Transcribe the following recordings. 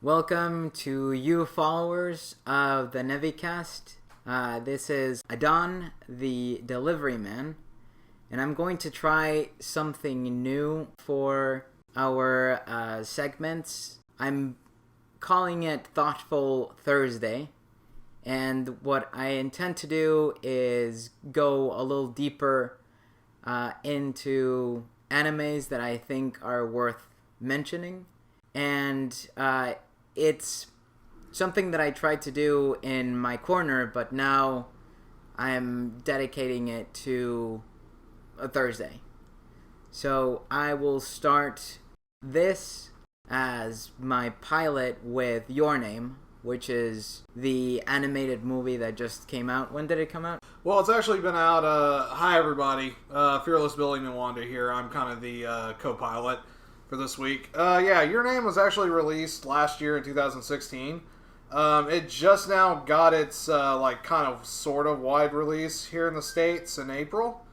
Welcome to you followers of the NeviCast. This is Adan, the delivery man, and I'm going to try something new for our segments. I'm calling it Thoughtful Thursday, and what I intend to do is go a little deeper into animes that I think are worth mentioning, and it's something that I tried to do in my corner, but now I'm dedicating it to a Thursday. So I will start this as my pilot with Your Name, which is the animated movie that just came out. When did it come out? Well, it's actually been out. Hi, everybody. Fearless Billy Nwanda here. I'm kind of the co-pilot for this week. Your Name was actually released last year in 2016. It just now got its kind of sort of wide release here in the States in April.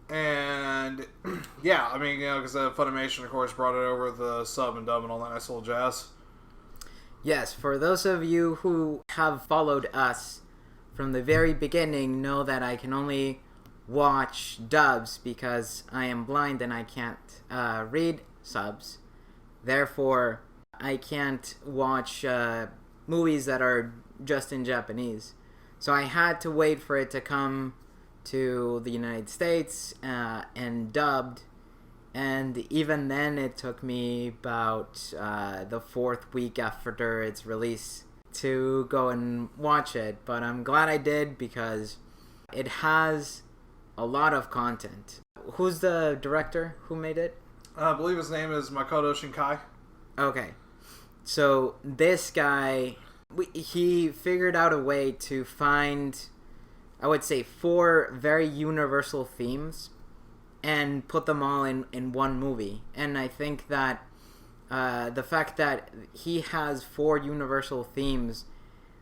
And because Funimation, of course, brought it over with the sub and dub and all that nice little jazz. Yes, for those of you who have followed us from the very beginning know that I can only watch dubs because I am blind and I can't read subs. Therefore, I can't watch movies that are just in Japanese. So I had to wait for it to come to the United States and dubbed. And even then, it took me about the fourth week after its release to go and watch it. But I'm glad I did because it has a lot of content. Who's the director who made it? I believe his name is Makoto Shinkai. Okay. So this guy, he figured out a way to find, I would say, 4 very universal themes and put them all in one movie. And I think that the fact that he has 4 universal themes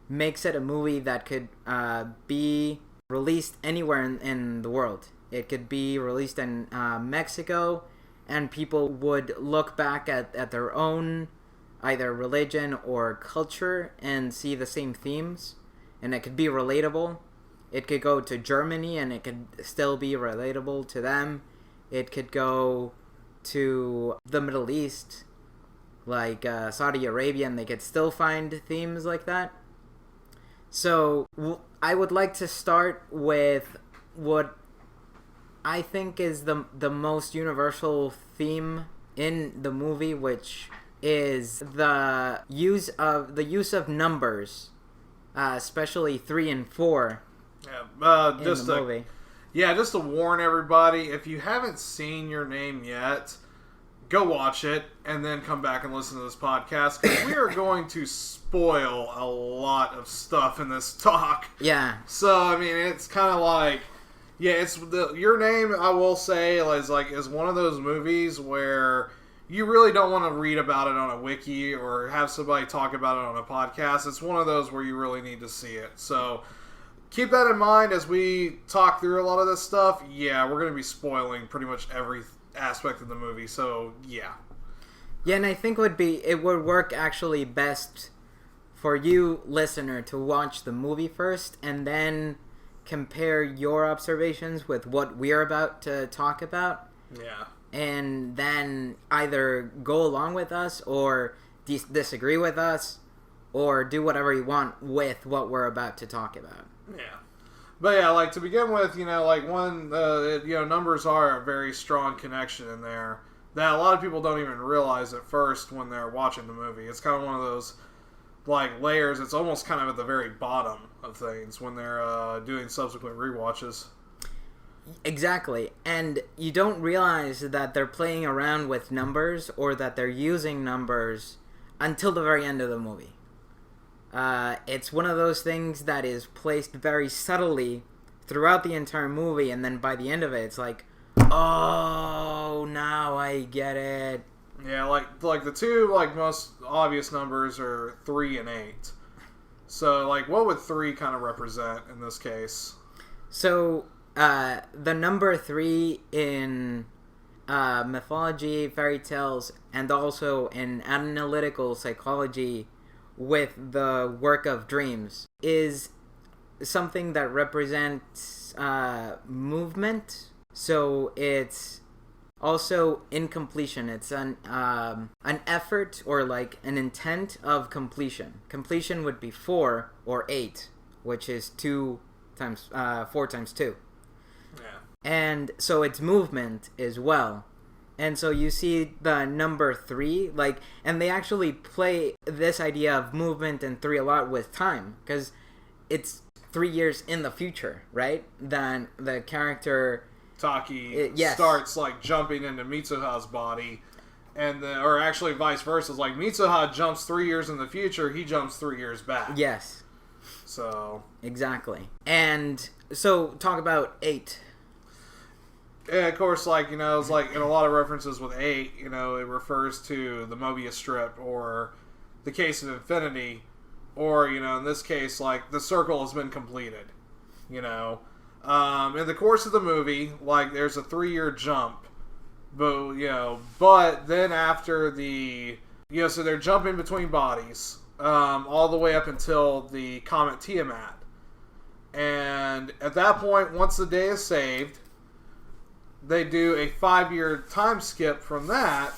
makes it a movie that could be released anywhere in the world. It could be released in Mexico, and people would look back at their own either religion or culture and see the same themes, and it could be relatable. It could go to Germany and it could still be relatable to them. It could go to the Middle East, like Saudi Arabia, and they could still find themes like that. So I would like to start with what I think is the most universal theme in the movie, which is the use of numbers, especially 3 and 4. Yeah, just to warn everybody, if you haven't seen Your Name yet, go watch it and then come back and listen to this podcast, because we are going to spoil a lot of stuff in this talk. Yeah. So I mean, it's kind of like, it's Your Name, I will say, is one of those movies where you really don't want to read about it on a wiki or have somebody talk about it on a podcast. It's one of those where you really need to see it. So keep that in mind as we talk through a lot of this stuff. Yeah, we're going to be spoiling pretty much every aspect of the movie. So, yeah. Yeah, and I think it would work actually best for you, listener, to watch the movie first and then compare your observations with what we're about to talk about. Yeah. And then either go along with us or disagree with us or do whatever you want with what we're about to talk about. Yeah. But yeah, to begin with, numbers are a very strong connection in there that a lot of people don't even realize at first when they're watching the movie. It's kind of one of those, layers. It's almost kind of at the very bottom of things when they're doing subsequent rewatches. Exactly. And you don't realize that they're playing around with numbers or that they're using numbers until the very end of the movie. It's one of those things that is placed very subtly throughout the entire movie, and then by the end of it, it's like, oh, now I get it. Yeah, the two most obvious numbers are 3 and 8. So what would 3 kind of represent in this case? So the number 3 in mythology, fairy tales, and also in analytical psychology with the work of dreams is something that represents movement. So it's also incompletion. It's an effort or like an intent of completion. Completion would be 4 or 8, which is 4 times 2. Yeah. And so it's movement as well. And so you see the number 3, like, and they actually play this idea of movement and 3 a lot with time, because it's 3 years in the future, right? Then the character Taki starts like jumping into Mitsuha's body, or actually vice versa. It's like Mitsuha jumps 3 years in the future, he jumps 3 years back. Yes. So exactly. And so talk about 8. Yeah, of course, like, it's like in a lot of references with 8, it refers to the Mobius strip or the case of infinity, or, in this case, like, the circle has been completed, in the course of the movie, like, there's a 3-year jump, but then after so they're jumping between bodies, all the way up until the comet Tiamat, and at that point, once the day is saved, they do a 5-year time skip from that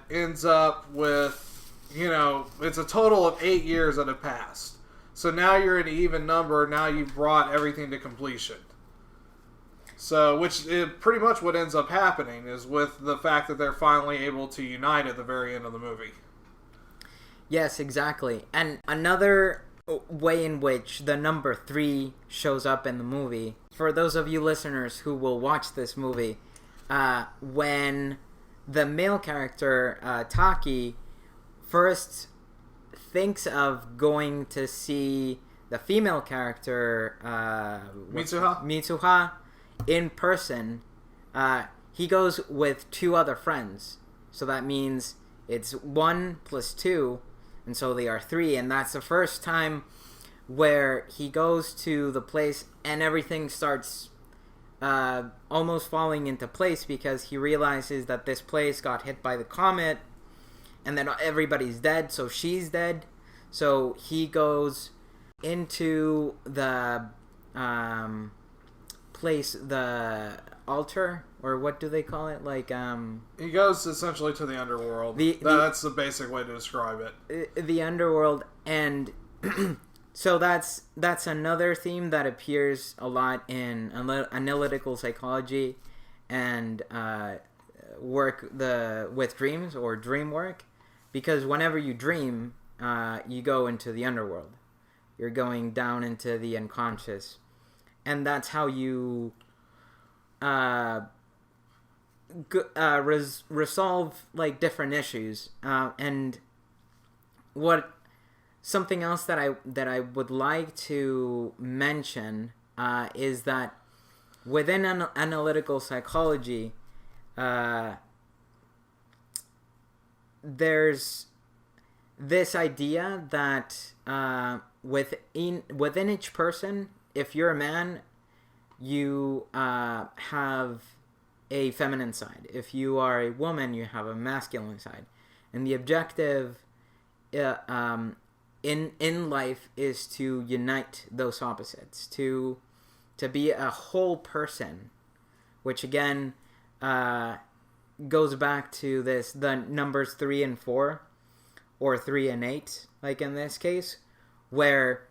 ends up with, it's a total of 8 years that have passed. So now you're an even number. Now you've brought everything to completion. So, which is pretty much what ends up happening is with the fact that they're finally able to unite at the very end of the movie. Yes, exactly. And another way in which the number 3 shows up in the movie, for those of you listeners who will watch this movie, when the male character Taki first thinks of going to see the female character Mitsuha in person, he goes with 2 other friends, so that means it's 1 plus 2, and so they are 3, and that's the first time where he goes to the place and everything starts almost falling into place, because he realizes that this place got hit by the comet and then everybody's dead, so she's dead. So he goes into the place, the altar, or what do they call it? Like he goes essentially to the underworld. That's the basic way to describe it. The underworld, and so that's another theme that appears a lot in analytical psychology and work with dreams or dream work, because whenever you dream, you go into the underworld. You're going down into the unconscious, and that's how you resolve like different issues. And something else that I would like to mention is that within analytical psychology, there's this idea that within each person, if you're a man, you have a feminine side. If you are a woman, you have a masculine side. And the objective in life is to unite those opposites, to be a whole person, which again goes back to the numbers 3 and 4, or 3 and 8, like in this case, where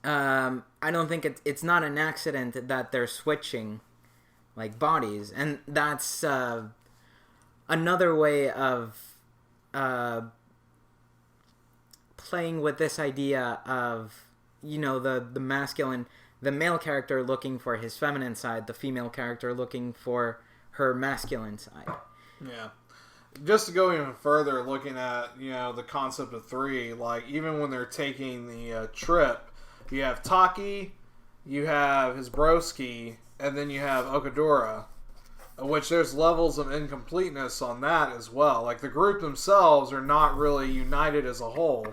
I don't think it's not an accident that they're switching like bodies, and that's another way of playing with this idea of, the masculine, the male character looking for his feminine side, the female character looking for her masculine side. Yeah. Just to go even further, looking at, the concept of 3, like, even when they're taking the trip, you have Taki, you have his broski, and then you have Okadora, which there's levels of incompleteness on that as well. Like, the group themselves are not really united as a whole.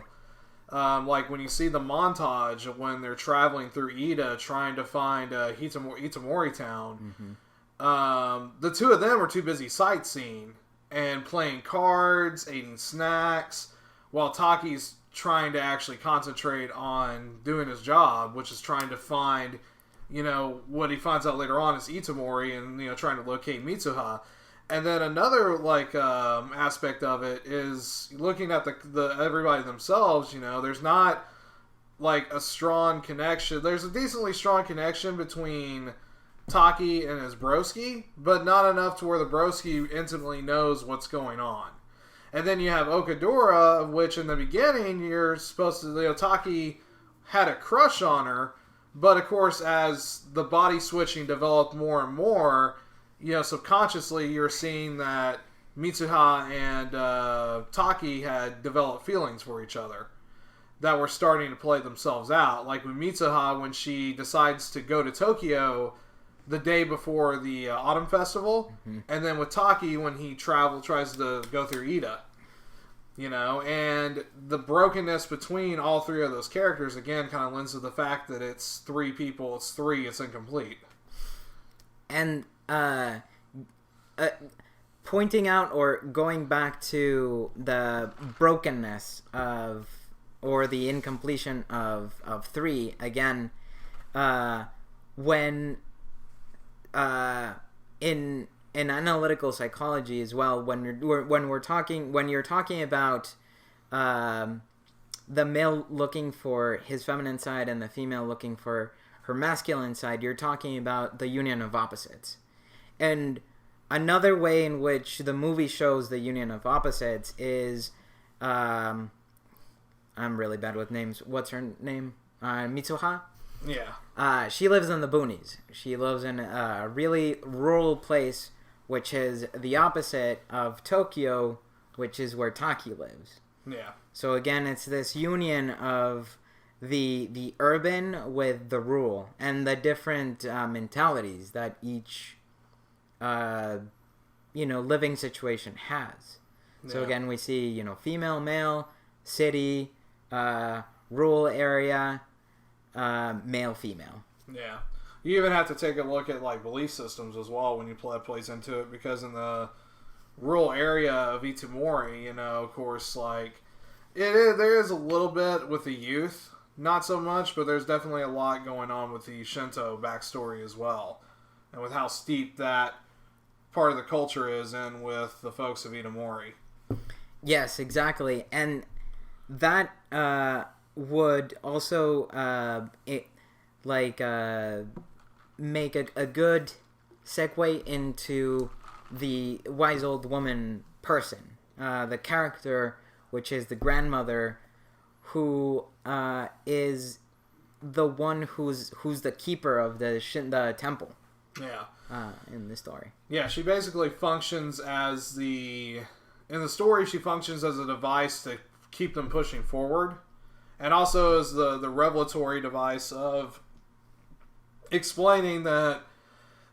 Like, when you see the montage of when they're traveling through Ida trying to find Hitamori Town, the two of them were too busy sightseeing and playing cards, eating snacks, while Taki's trying to actually concentrate on doing his job, which is trying to find, what he finds out later on is Itamori, and, trying to locate Mitsuha. And then another, aspect of it is looking at the everybody themselves, there's not, a strong connection. There's a decently strong connection between Taki and his broski, but not enough to where the broski intimately knows what's going on. And then you have Okadora, of which in the beginning you're supposed to, Taki had a crush on her, but of course as the body switching developed more and more, subconsciously you're seeing that Mitsuha and Taki had developed feelings for each other that were starting to play themselves out. Like with Mitsuha, when she decides to go to Tokyo the day before the Autumn Festival, and then with Taki when he tries to go through Ida. And the brokenness between all three of those characters, again, kind of lends to the fact that it's three people, it's incomplete. And pointing out or going back to the brokenness of, or the incompletion of three, again, when in analytical psychology as well, when you're talking about the male looking for his feminine side and the female looking for her masculine side, you're talking about the union of opposites. And another way in which the movie shows the union of opposites is, I'm really bad with names. What's her name? Mitsuha? Yeah. She lives in the boonies. She lives in a really rural place, which is the opposite of Tokyo, which is where Taki lives. Yeah. So again, it's this union of the urban with the rural and the different mentalities that each living situation has. Yeah. So again, we see female, male, city, rural area, male, female. Yeah. You even have to take a look at belief systems as well when you plays into it, because in the rural area of Itamori, of course, there is a little bit with the youth, not so much, but there's definitely a lot going on with the Shinto backstory as well, and with how steep that part of the culture is in with the folks of Itamori. Yes, exactly, and that would also make a good segue into the wise old woman person, the character, which is the grandmother, who is the one who's the keeper of the temple. Yeah. In the story. Yeah, she basically functions as in the story, she functions as a device to keep them pushing forward, and also as the revelatory device of explaining that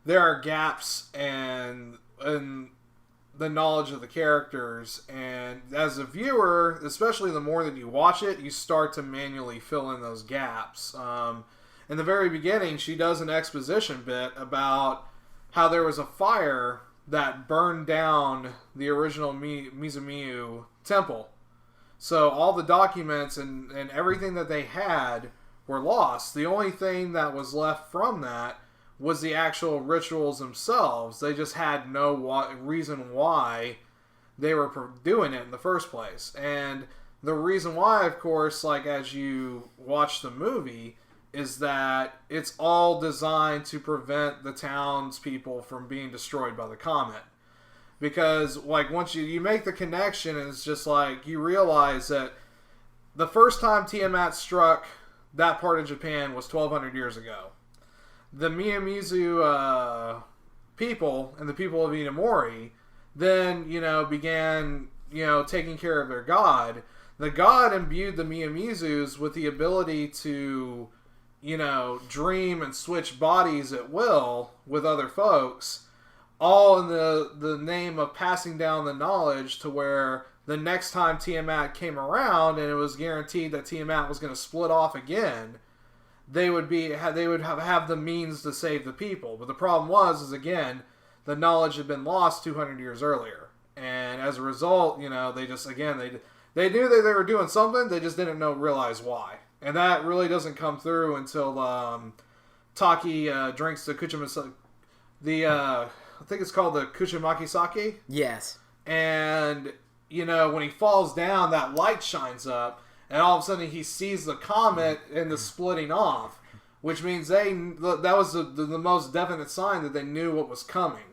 there are gaps in the knowledge of the characters, and as a viewer, especially the more that you watch it, you start to manually fill in those gaps. In the very beginning, she does an exposition bit about how there was a fire that burned down the original Mizumiyu temple. So all the documents and everything that they had were lost. The only thing that was left from that was the actual rituals themselves. They just had no reason why they were doing it in the first place. And the reason why, of course, as you watch the movie, is that it's all designed to prevent the townspeople from being destroyed by the comet. Because, once you make the connection, and it's just you realize that the first time Tiamat struck that part of Japan was 1,200 years ago. The Miyamozu people and the people of Itamori then, began, taking care of their god. The god imbued the Miyamozus with the ability to, dream and switch bodies at will with other folks, all in the name of passing down the knowledge to where the next time Tiamat came around and it was guaranteed that Tiamat was going to split off again, they would have the means to save the people. But the problem was again, the knowledge had been lost 200 years earlier, and as a result, they just they knew that they were doing something, they just didn't realize why, and that really doesn't come through until Taki drinks the kuchimaki. I think it's called the kuchimaki sake. Yes. And when he falls down, that light shines up, and all of a sudden he sees the comet and the splitting off, which means that was the most definite sign that they knew what was coming,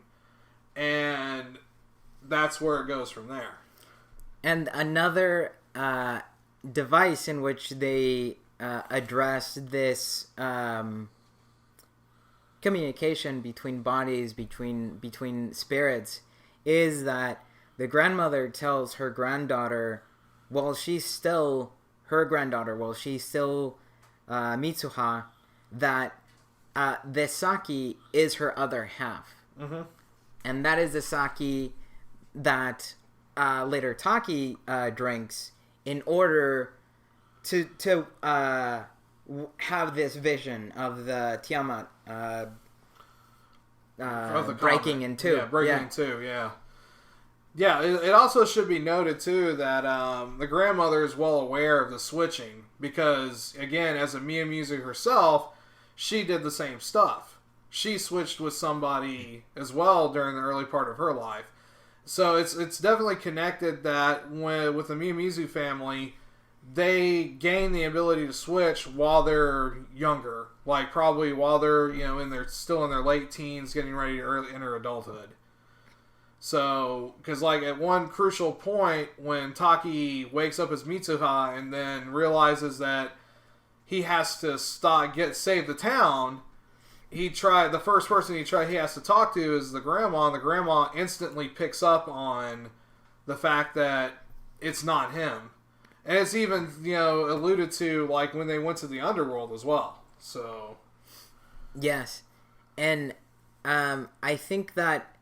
and that's where it goes from there. And another device in which they address this communication between bodies, between spirits, is that the grandmother tells her granddaughter, while she's still Mitsuha, that the sake is her other half. Mm-hmm. And that is the sake that later Taki drinks in order to have this vision of the Tiamat breaking in two. Yeah, breaking in two, yeah. Yeah, it also should be noted, too, that the grandmother is well aware of the switching because, again, as a Miyamuzu herself, she did the same stuff. She switched with somebody as well during the early part of her life. So it's definitely connected that with the Miyamuzu family, they gain the ability to switch while they're younger. Like, probably while they're, still in their late teens, getting ready to enter adulthood. So, because at one crucial point when Taki wakes up as Mitsuha and then realizes that he has to save the town, the first person he has to talk to is the grandma, and the grandma instantly picks up on the fact that it's not him. And it's even, alluded to when they went to the underworld as well. So, yes. And I think that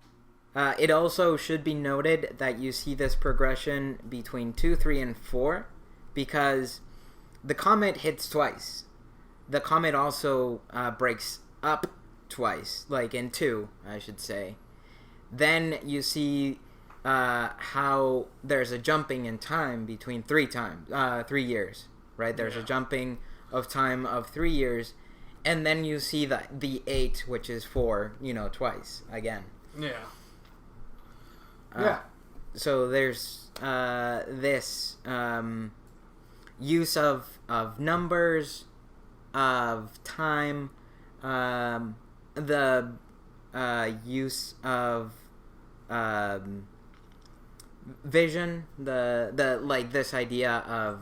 it also should be noted that you see this progression between 2, 3, and 4 because the comet hits twice. The comet also breaks up twice, in 2, I should say. Then you see how there's a jumping in time between 3 years, right? There's a jumping of time of 3 years, and then you see the 8, which is 4, twice again. Yeah. So there's this use of numbers, of time, the use of vision, the this idea of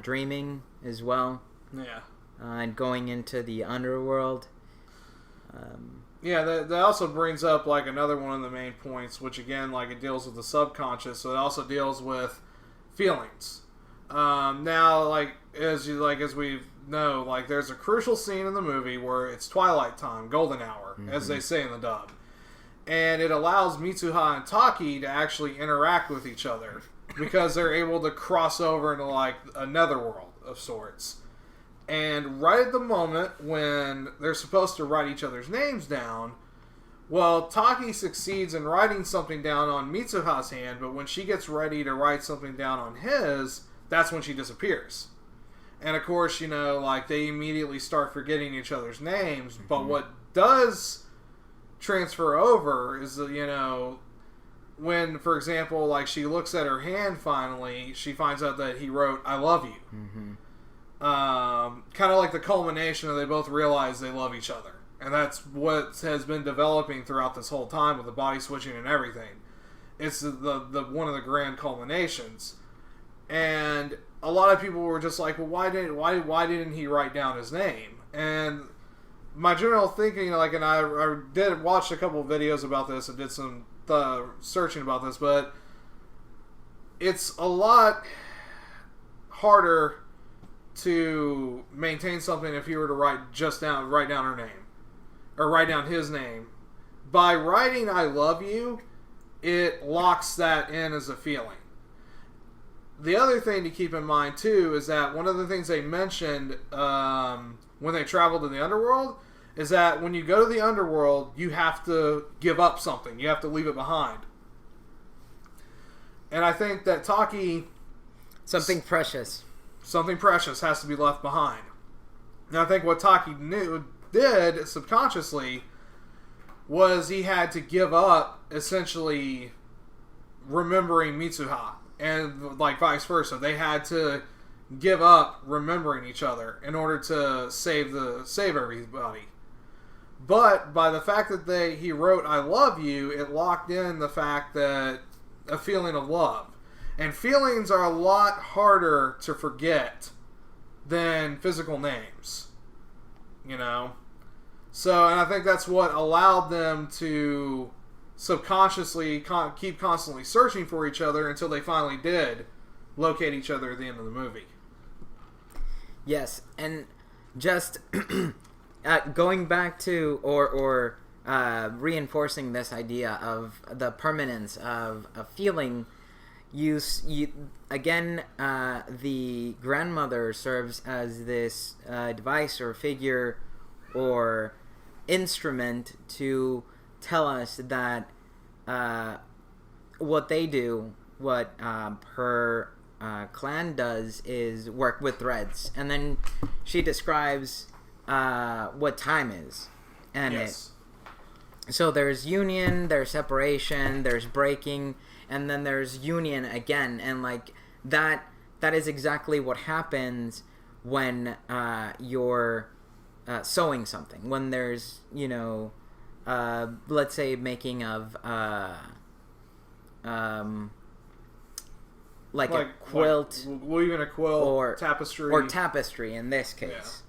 dreaming as well. Yeah. And going into the underworld. That also brings up another one of the main points, which again it deals with the subconscious, so it also deals with feelings. Now as we know, there's a crucial scene in the movie where it's twilight time, golden hour, as they say in the dub, and it allows Mitsuha and Taki to actually interact with each other because they're able to cross over into a netherworld of sorts. And right at the moment when they're supposed to write each other's names down, Taki succeeds in writing something down on Mitsuha's hand, but when she gets ready to write something down on his, that's when she disappears. And of course, they immediately start forgetting each other's names, but what does transfer over is that, when, for example, she looks at her hand finally, she finds out that he wrote, "I love you." Mm-hmm. Kind of the culmination of they both realize they love each other. And that's what has been developing throughout this whole time with the body switching and everything. It's the one of the grand culminations. And a lot of people were just like, well, why didn't he write down his name? And my general thinking, and I did watch a couple of videos about this and did some searching about this, but it's a lot harder to maintain something if you were to write down her name or write down his name. By writing "I love you," it locks that in as a feeling. The other thing to keep in mind too is that one of the things they mentioned when they travel to the underworld is that when you go to the underworld, you have to give up something. You have to leave it behind. And I think that Taki... Something precious has to be left behind. And I think what Taki did subconsciously was he had to give up essentially remembering Mitsuha, and like vice versa. They had to give up remembering each other in order to save everybody. But by the fact that he wrote "I love you," it locked in the fact that a feeling of love. And feelings are a lot harder to forget than physical names. You know? So, and I think that's what allowed them to subconsciously keep constantly searching for each other until they finally did locate each other at the end of the movie. Yes, and just going back to, or reinforcing this idea of the permanence of a feeling, you again, the grandmother serves as this device or figure or instrument to tell us that what they do, what her clan does, is work with threads. And then she describes what time is. And yes. So there's union, there's separation, there's breaking, and then there's union again. And like that is exactly what happens when you're sewing something. When there's, let's say making of like a quilt, weaving a quilt, or tapestry in this case.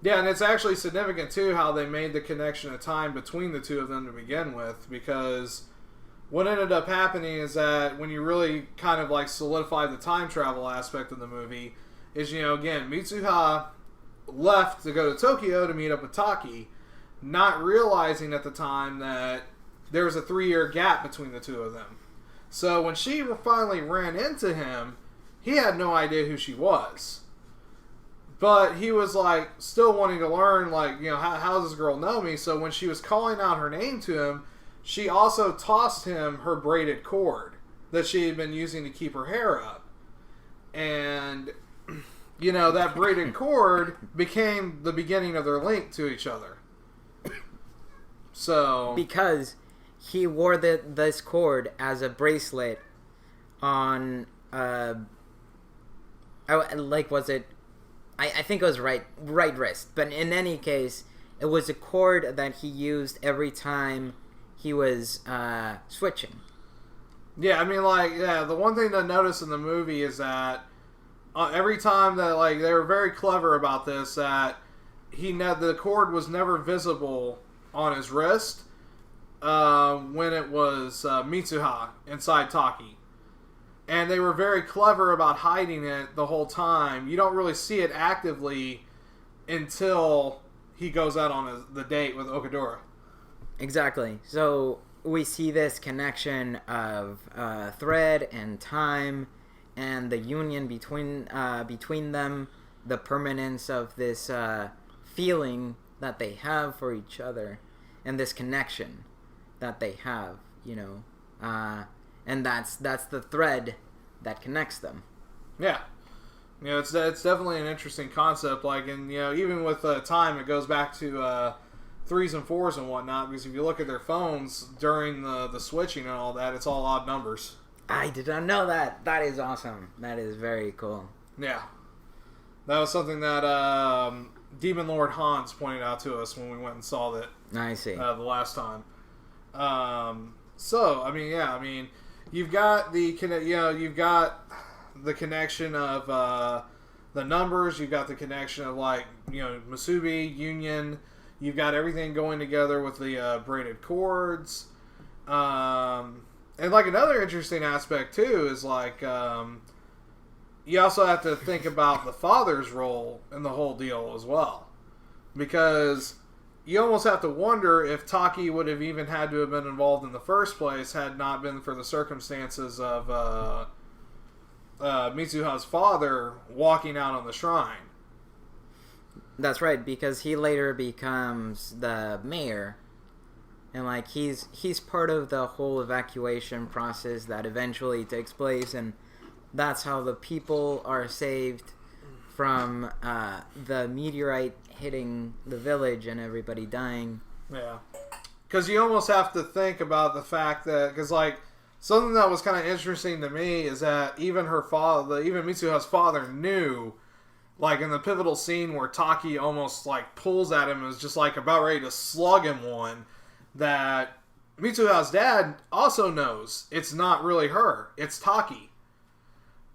Yeah, and it's actually significant too how they made the connection of time between the two of them to begin with, because what ended up happening is that when you really kind of like solidify the time travel aspect of the movie is, again, Mitsuha left to go to Tokyo to meet up with Taki, not realizing at the time that there was a 3-year gap between the two of them. So when she finally ran into him, he had no idea who she was. But he was like still wanting to learn, like, how does this girl know me? So when she was calling out her name to him, she also tossed him her braided cord that she had been using to keep her hair up. And, that braided cord became the beginning of their link to each other. So... Because he wore this cord as a bracelet on, was it... I think it was right wrist. But in any case, it was a cord that he used every time he was switching. Yeah, the one thing to notice in the movie is that every time that, they were very clever about this, that the cord was never visible on his wrist when it was Mitsuha inside Taki. And they were very clever about hiding it the whole time. You don't really see it actively until he goes out on the date with Okadura. Exactly. So we see this connection of thread and time, and the union between them, the permanence of this feeling that they have for each other, and this connection that they have, and that's the thread that connects them. Yeah. It's definitely an interesting concept. Even with time, it goes back to 3s and 4s and whatnot, because if you look at their phones during the switching and all that, it's all odd numbers. I did not know that. That is awesome. That is very cool. Yeah. That was something that Demon Lord Hans pointed out to us when we went and saw that. I see. The last time. You've got you've got the connection of the numbers. You've got the connection of Musubi, Union. You've got everything going together with the braided cords. And another interesting aspect too is you also have to think about the father's role in the whole deal as well, because you almost have to wonder if Taki would have even had to have been involved in the first place had not been for the circumstances of Mitsuha's father walking out on the shrine. That's right, because he later becomes the mayor, and like he's part of the whole evacuation process that eventually takes place, and that's how the people are saved from the meteorite hitting the village and everybody dying. Yeah. Because you almost have to think about the fact that, because like, something that was kind of interesting to me is that even her father, even Mitsuha's father knew, like in the pivotal scene where Taki almost like pulls at him and is just like about ready to slug him one, that Mitsuha's dad also knows it's not really her, it's Taki.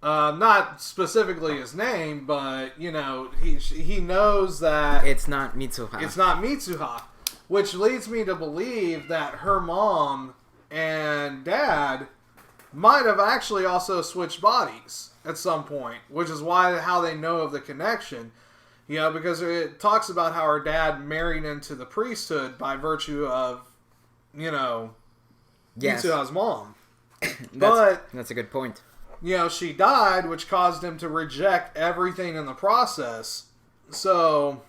Not specifically his name, but you know, he knows that it's not Mitsuha. It's not Mitsuha, which leads me to believe that her mom and dad might have actually also switched bodies at some point, which is how they know of the connection. You know, because it talks about how her dad married into the priesthood by virtue of, you know, yes. Mitsuha's mom. That's a good point. You know, she died, which caused him to reject everything in the process. So,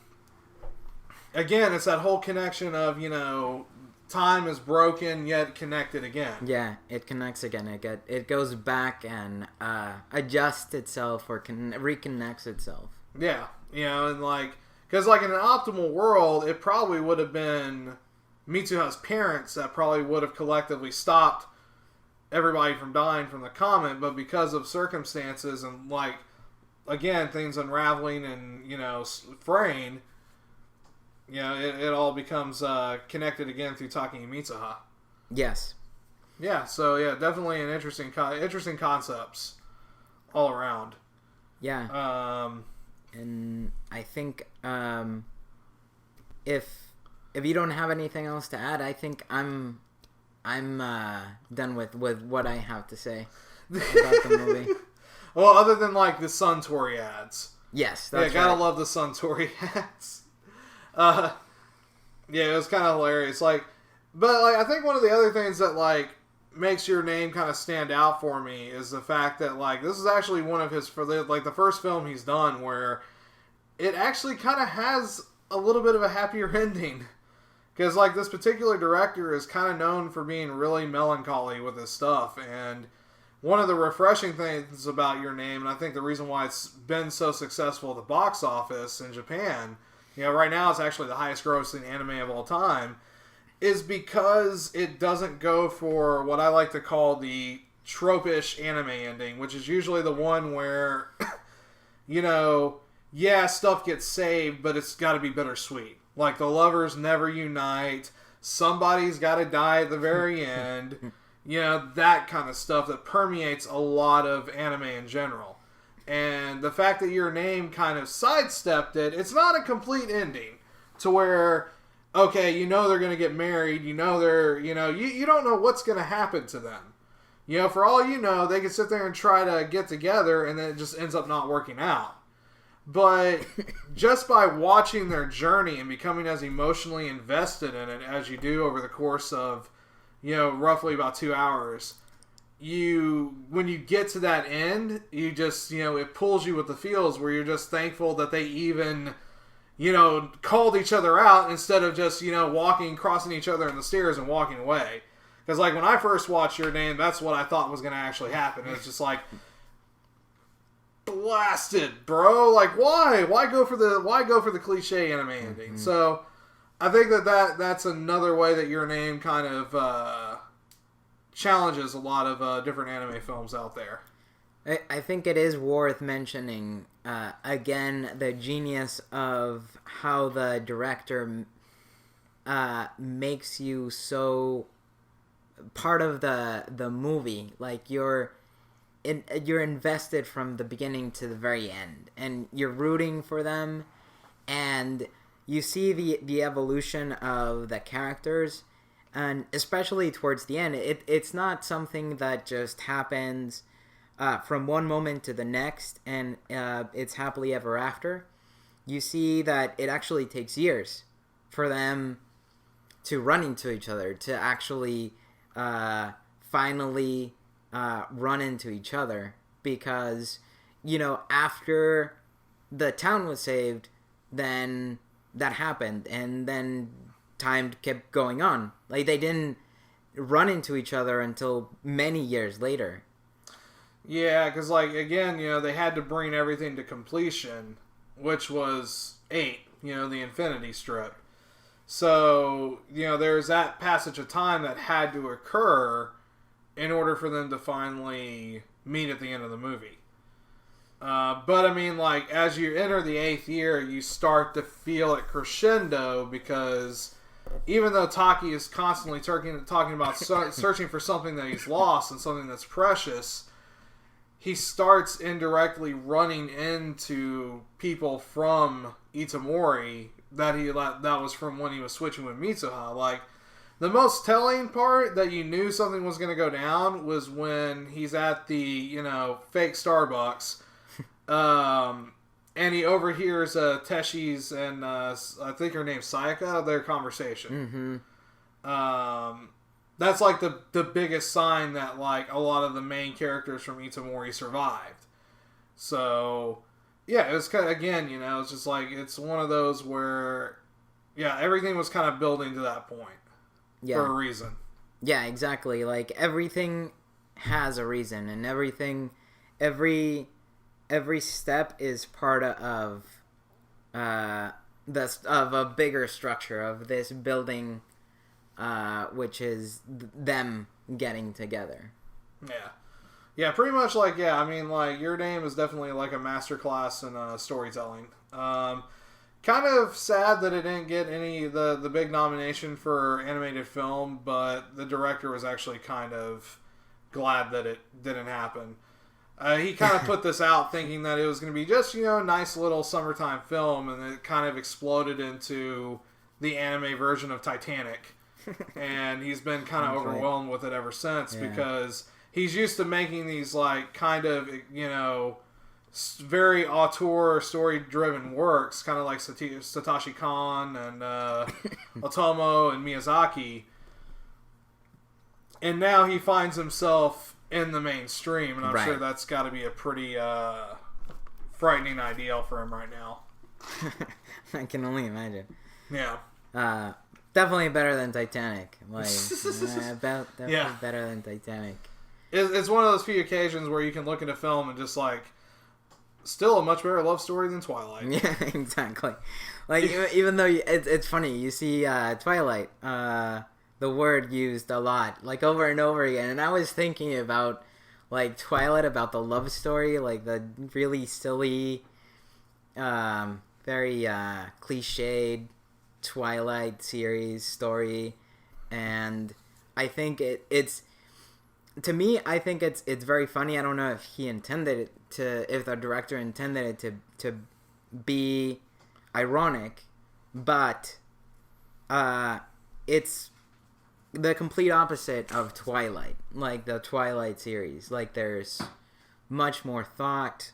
again, it's that whole connection of, you know, time is broken yet connected again. Yeah, it connects again. It goes back and adjusts itself or reconnects itself. Yeah, you know, and like, because like in an optimal world, it probably would have been Mitsuha's parents that probably would have collectively stopped everybody from dying from the comet, but because of circumstances and like, again, things unraveling and, you know, fraying, you know, it all becomes connected again through talking to Mitsuha. Yes. Yeah, so yeah, definitely an interesting concepts all around. Yeah. And I think if you don't have anything else to add, I think I'm done with what I have to say about the movie. Well, other than like the Suntory ads. Yes, that's gotta right. love the Suntory ads. Yeah, it was kind of hilarious. Like, but like I think one of the other things that like makes Your Name kind of stand out for me is the fact that like this is actually one of his the first film he's done where it actually kind of has a little bit of a happier ending. Because, like, this particular director is kind of known for being really melancholy with his stuff. And one of the refreshing things about Your Name, and I think the reason why it's been so successful at the box office in Japan, you know, right now it's actually the highest grossing anime of all time, is because it doesn't go for what I like to call the trope-ish anime ending, which is usually the one where, you know, yeah, stuff gets saved, but it's got to be bittersweet. Like, the lovers never unite. Somebody's got to die at the very end. You know, that kind of stuff that permeates a lot of anime in general. And the fact that Your Name kind of sidestepped it, it's not a complete ending. To where, okay, you know they're going to get married. You know they're, you know, you don't know what's going to happen to them. You know, for all you know, they can sit there and try to get together and then it just ends up not working out. But just by watching their journey and becoming as emotionally invested in it as you do over the course of, you know, roughly about 2 hours, when you get to that end, you just, you know, it pulls you with the feels where you're just thankful that they even, you know, called each other out instead of just, you know, crossing each other in the stairs and walking away. Because, like, when I first watched Your Name, that's what I thought was going to actually happen. It's just like, blasted, bro. Like, why go for the cliche anime ending? Mm-hmm. So I think that's another way that Your Name kind of challenges a lot of different anime films out there. I think it is worth mentioning again the genius of how the director makes you so part of the movie. Like you're invested from the beginning to the very end, and you're rooting for them, and you see the evolution of the characters, and especially towards the end, it's not something that just happens from one moment to the next, and it's happily ever after. You see that it actually takes years for them to run into each other, to actually finally run into each other, because, you know, after the town was saved, then that happened, and then time kept going on. Like, they didn't run into each other until many years later. Yeah, because, like, again, they had to bring everything to completion, which was 8, the Infinity Strip. So, there's that passage of time that had to occur in order for them to finally meet at the end of the movie. But, I mean, like, as you enter the 8th year, you start to feel it crescendo, because even though Taki is constantly talking about searching for something that he's lost and something that's precious, he starts indirectly running into people from Itamori that was from when he was switching with Mitsuha. Like, the most telling part that you knew something was going to go down was when he's at the, fake Starbucks, and he overhears Teshi's and I think her name's Sayaka, their conversation. Mm-hmm. That's like the biggest sign that, like, a lot of the main characters from Itamori survived. So, yeah, it was kind of, again, it's just like, it's one of those where, yeah, everything was kind of building to that point. Yeah. For a reason. Yeah, exactly. Like, everything has a reason, and every step is part of a bigger structure of this building, which is them getting together. Yeah, pretty much. Like, yeah, I mean, like, Your Name is definitely like a masterclass in storytelling. Kind of sad that it didn't get the big nomination for animated film, but the director was actually kind of glad that it didn't happen. He kind of put this out thinking that it was going to be just, a nice little summertime film, and it kind of exploded into the anime version of Titanic. And he's been kind of overwhelmed with it ever since, because he's used to making these, like, kind of, very auteur, story-driven works, kind of like Satoshi Kon and Otomo and Miyazaki. And now he finds himself in the mainstream, and I'm sure that's got to be a pretty frightening ideal for him right now. I can only imagine. Yeah. Definitely better than Titanic. Like, definitely better than Titanic. It's one of those few occasions where you can look at a film and just, like, still a much better love story than Twilight. Yeah, exactly. Like, even though it's funny, you see Twilight, the word used a lot, like, over and over again. And I was thinking about, like, Twilight, about the love story, like, the really silly, very cliched Twilight series story. And I think it's to me, I think it's very funny. I don't know if he intended it if the director intended it to be ironic, but it's the complete opposite of Twilight, like the Twilight series. Like, there's much more thought,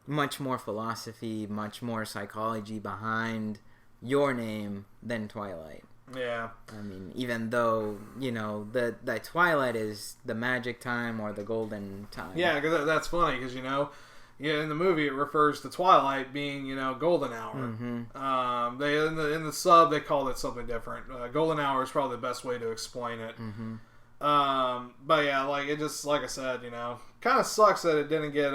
much more philosophy, much more psychology behind Your Name than Twilight. Yeah. I mean, even though, the Twilight is the magic time or the golden time. Yeah, cause that's funny, because, in the movie it refers to Twilight being, golden hour. Mm-hmm. They in the sub they called it something different. Golden hour is probably the best way to explain it. Mm-hmm. But yeah, like, it just, like I said, kind of sucks that it didn't get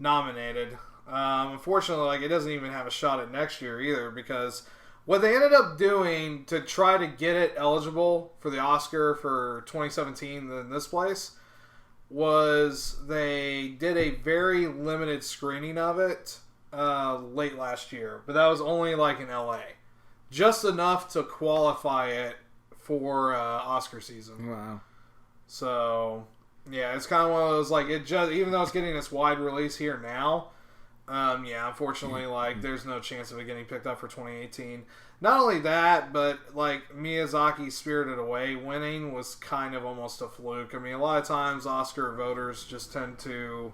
nominated. Unfortunately, like, it doesn't even have a shot at next year either, because what they ended up doing to try to get it eligible for the Oscar for 2017 in this place was they did a very limited screening of it late last year. But that was only, like, in LA. Just enough to qualify it for Oscar season. Wow. So, yeah, it's kind of one of those, like, even though it's getting its wide release here now, unfortunately, like, there's no chance of it getting picked up for 2018. Not only that, but, like, Miyazaki's Spirited Away winning was kind of almost a fluke. I mean, a lot of times Oscar voters just tend to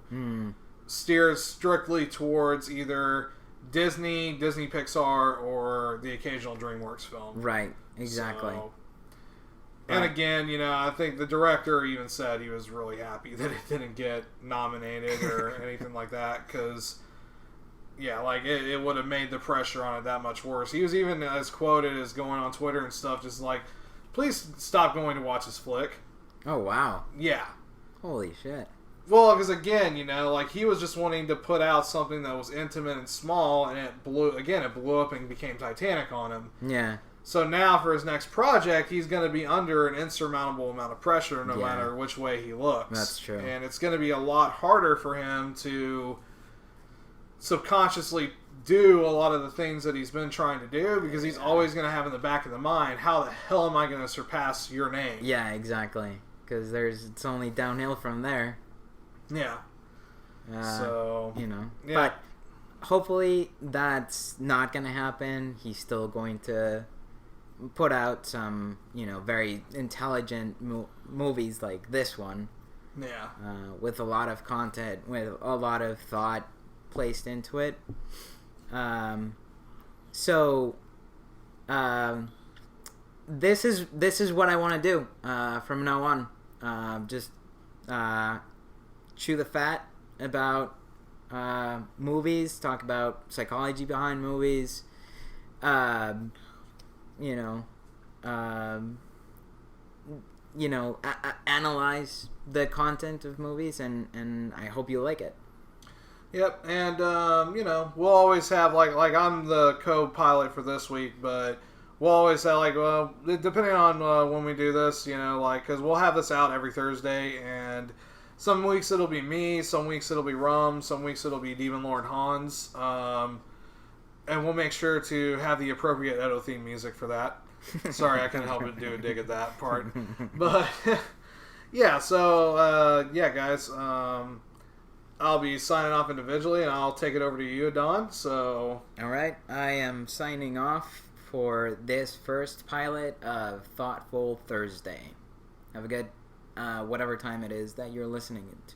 steer strictly towards either Disney Pixar, or the occasional DreamWorks film. Right, exactly. So, and again, I think the director even said he was really happy that it didn't get nominated or anything like that, because Yeah, like it would have made the pressure on it that much worse. He was even as quoted as going on Twitter and stuff, just like, please stop going to watch this flick. Oh, wow. Yeah. Holy shit. Well, because again, like he was just wanting to put out something that was intimate and small, and it blew up and became Titanic on him. Yeah. So now for his next project, he's going to be under an insurmountable amount of pressure no matter which way he looks. That's true. And it's going to be a lot harder for him to subconsciously do a lot of the things that he's been trying to do, because he's always going to have in the back of the mind, how the hell am I going to surpass your name? Yeah, exactly. Because it's only downhill from there. Yeah. So, yeah. But hopefully that's not going to happen. He's still going to put out some, very intelligent movies like this one. Yeah. With a lot of content, with a lot of thought placed into it. This is what I want to do from now on. Just chew the fat about movies, talk about psychology behind movies, analyze the content of movies, and I hope you like it. Yep, and we'll always have like I'm the co-pilot for this week, but we'll always have depending on when we do this, because we'll have this out every Thursday, and some weeks it'll be me, some weeks it'll be Rum, some weeks it'll be Demon Lord Hans, and we'll make sure to have the appropriate Edo theme music for that. Sorry, I couldn't help but do a dig at that part, but yeah. So guys. I'll be signing off individually, and I'll take it over to you, Adan. So, all right, I am signing off for this first pilot of Thoughtful Thursday. Have a good whatever time it is that you're listening to.